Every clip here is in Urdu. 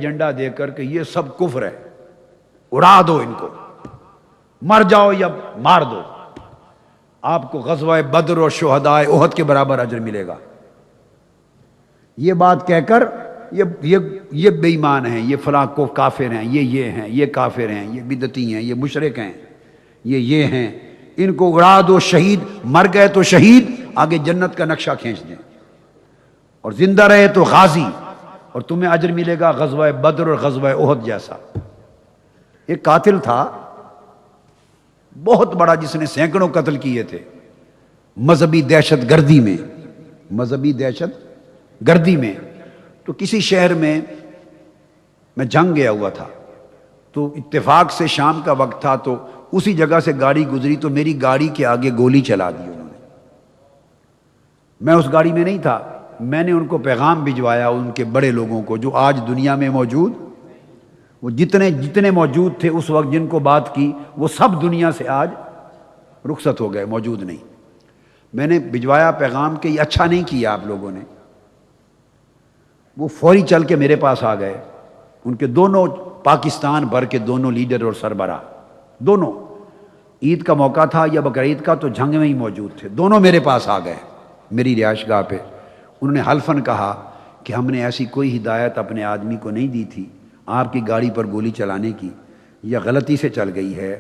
ایجنڈا دے کر کہ یہ سب کفر ہے، اڑا دو ان کو، مر جاؤ یا مار دو، آپ کو غزوہ بدر اور شہداء احد کے برابر اجر ملے گا۔ یہ بات کہہ کر یہ بے ایمان ہیں، یہ فلاں کو کافر ہیں، یہ ہیں، یہ کافر ہیں، یہ بدعتی ہیں، یہ مشرک ہیں، یہ ہیں، ان کو اڑا دو، شہید مر گئے تو شہید، آگے جنت کا نقشہ کھینچ دیں، اور زندہ رہے تو غازی، اور تمہیں اجر ملے گا غزوہ بدر اور غزوہ احد جیسا۔ ایک قاتل تھا بہت بڑا جس نے سینکڑوں قتل کیے تھے مذہبی دہشت گردی میں، تو کسی شہر میں جنگ گیا ہوا تھا، تو اتفاق سے شام کا وقت تھا، تو اسی جگہ سے گاڑی گزری، تو میری گاڑی کے آگے گولی چلا دی انہوں نے۔ میں اس گاڑی میں نہیں تھا، میں نے ان کو پیغام بھجوایا، ان کے بڑے لوگوں کو جو آج دنیا میں موجود، وہ جتنے موجود تھے اس وقت جن کو بات کی، وہ سب دنیا سے آج رخصت ہو گئے، موجود نہیں۔ میں نے بھجوایا پیغام کہ یہ اچھا نہیں کیا آپ لوگوں نے۔ وہ فوری چل کے میرے پاس آ گئے، ان کے دونوں پاکستان بھر کے دونوں لیڈر اور سربراہ، دونوں، عید کا موقع تھا یا بقرعید کا، تو جنگ میں ہی موجود تھے، دونوں میرے پاس آ گئے میری رہائش گاہ پہ۔ انہوں نے حلفاً کہا کہ ہم نے ایسی کوئی ہدایت اپنے آدمی کو نہیں دی تھی آپ کی گاڑی پر گولی چلانے کی، یا غلطی سے چل گئی ہے،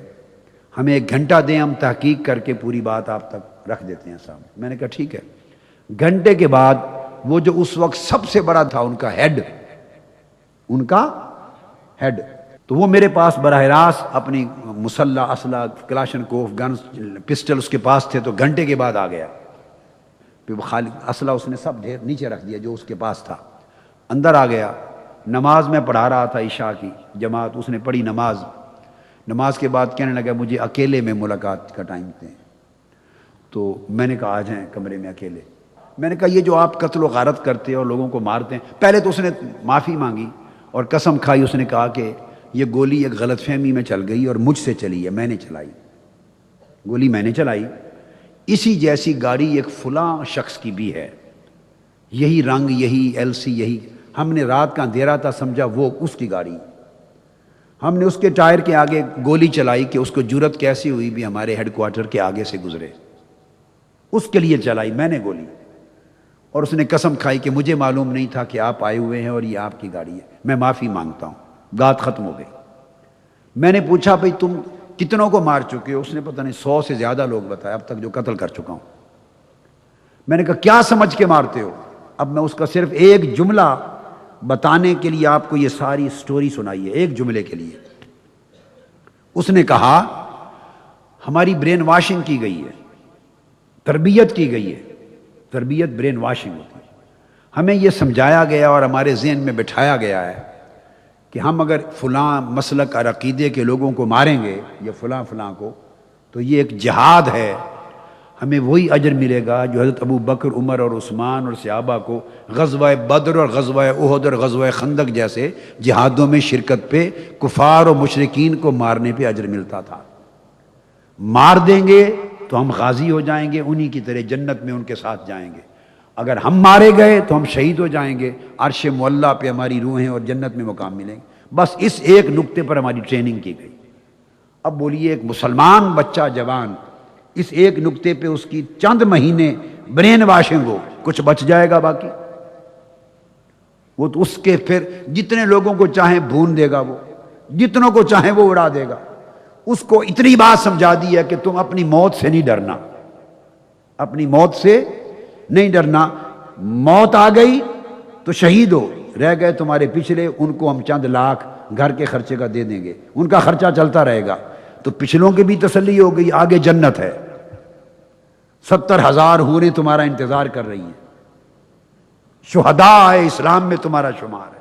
ہمیں 1 گھنٹہ دیں، ہم تحقیق کر کے پوری بات آپ تک رکھ دیتے ہیں صاحب۔ میں نے کہا ٹھیک ہے۔ گھنٹے کے بعد وہ جو اس وقت سب سے بڑا تھا ان کا ہیڈ، تو وہ میرے پاس براہ راست اپنی مسلح اسلحہ، کلاشن کوف، گنز، پسٹل اس کے پاس تھے، تو گھنٹے کے بعد آ گیا۔ پھر وہ خالی اسلحہ اس نے سب ڈھیر نیچے رکھ دیا جو اس کے پاس تھا، اندر آ گیا۔ نماز میں پڑھا رہا تھا، عشاء کی جماعت، اس نے پڑھی نماز کے بعد کہنے لگا مجھے اکیلے میں ملاقات کا ٹائم دیں۔ تو میں نے کہا آ جائیں کمرے میں اکیلے۔ میں نے کہا یہ جو آپ قتل و غارت کرتے اور لوگوں کو مارتے ہیں، پہلے تو اس نے معافی مانگی اور قسم کھائی، اس نے کہا کہ یہ گولی ایک غلط فہمی میں چل گئی اور مجھ سے چلی ہے، میں نے چلائی، گولی میں نے چلائی، اسی جیسی گاڑی ایک فلاں شخص کی بھی ہے، یہی رنگ، یہی LC، یہی، ہم نے رات کا اندھیرا تھا سمجھا وہ اس کی گاڑی، ہم نے اس کے ٹائر کے آگے گولی چلائی کہ اس کو جرت کیسی ہوئی بھی ہمارے ہیڈ کوارٹر کے آگے سے گزرے، اس کے لیے چلائی میں نے گولی۔ اور اس نے قسم کھائی کہ مجھے معلوم نہیں تھا کہ آپ آئے ہوئے ہیں اور یہ آپ کی گاڑی ہے، میں معافی مانگتا ہوں۔ بات ختم ہو گئی۔ میں نے پوچھا بھئی تم کتنوں کو مار چکے ہو؟ اس نے پتہ نہیں 100 سے زیادہ لوگ بتایا اب تک جو قتل کر چکا ہوں۔ میں نے کہا کیا سمجھ کے مارتے ہو؟ اب میں اس کا صرف ایک جملہ بتانے کے لیے آپ کو یہ ساری سٹوری سنائی ہے، ایک جملے کے لیے۔ اس نے کہا ہماری برین واشنگ کی گئی ہے، تربیت کی گئی ہے، تربیت برین واشنگ ہوتی ہے۔ ہمیں یہ سمجھایا گیا اور ہمارے ذہن میں بٹھایا گیا ہے کہ ہم اگر فلاں مسلک اور عقیدے کے لوگوں کو ماریں گے یا فلاں کو، تو یہ ایک جہاد ہے، ہمیں وہی اجر ملے گا جو حضرت ابو بکر، عمر اور عثمان اور صحابہ کو غزوہ بدر اور غزوہ احد اور غزوہ خندق جیسے جہادوں میں شرکت پہ کفار اور مشرکین کو مارنے پہ اجر ملتا تھا۔ مار دیں گے تو ہم غازی ہو جائیں گے، انہی کی طرح جنت میں ان کے ساتھ جائیں گے۔ اگر ہم مارے گئے تو ہم شہید ہو جائیں گے، عرش معلیٰ پہ ہماری روحیں اور جنت میں مقام ملیں گے۔ بس اس ایک نقطے پر ہماری ٹریننگ کی گئی۔ اب بولیے ایک مسلمان بچہ جوان اس ایک نقطے پہ اس کی چند مہینے برین واشنگ ہو، کچھ بچ جائے گا باقی؟ وہ تو اس کے پھر جتنے لوگوں کو چاہیں بھون دے گا، وہ جتنوں کو چاہیں وہ اڑا دے گا۔ اس کو اتنی بات سمجھا دی ہے کہ تم اپنی موت سے نہیں ڈرنا، اپنی موت سے نہیں ڈرنا، موت آ گئی تو شہید ہو، رہ گئے تمہارے پچھلے، ان کو ہم چند لاکھ گھر کے خرچے کا دے دیں گے، ان کا خرچہ چلتا رہے گا، تو پچھلوں کی بھی تسلی ہو گئی، آگے جنت ہے، 70,000 حوریں تمہارا انتظار کر رہی ہیں، شہداء اسلام میں تمہارا شمار ہے۔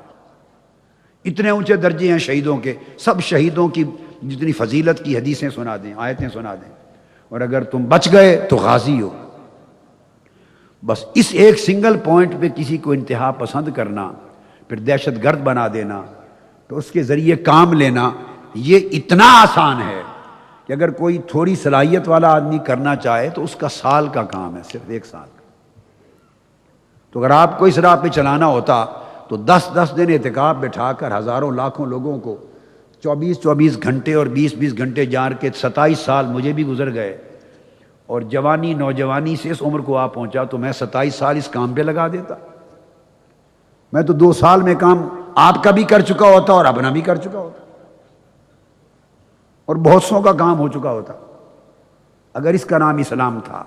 اتنے اونچے درجے ہیں شہیدوں کے، سب شہیدوں کی جتنی فضیلت کی حدیثیں سنا دیں، آیتیں سنا دیں، اور اگر تم بچ گئے تو غازی ہو۔ بس اس ایک سنگل پوائنٹ پہ کسی کو انتہا پسند کرنا، پھر دہشت گرد بنا دینا، تو اس کے ذریعے کام لینا، یہ اتنا آسان ہے کہ اگر کوئی تھوڑی صلاحیت والا آدمی کرنا چاہے تو اس کا سال کا کام ہے، صرف 1 سال۔ تو اگر آپ کو اس راہ پہ چلانا ہوتا تو 10 اعتکاف بٹھا کر ہزاروں لاکھوں لوگوں کو 24 گھنٹے اور 20 گھنٹے جار کے 27 سال مجھے بھی گزر گئے، اور جوانی نوجوانی سے اس عمر کو آ پہنچا تو میں 27 سال اس کام پہ لگا دیتا۔ میں تو 2 سال میں کام آپ کا بھی کر چکا ہوتا اور اپنا بھی کر چکا ہوتا، اور بہت سو کا کام ہو چکا ہوتا، اگر اس کا نام اسلام تھا۔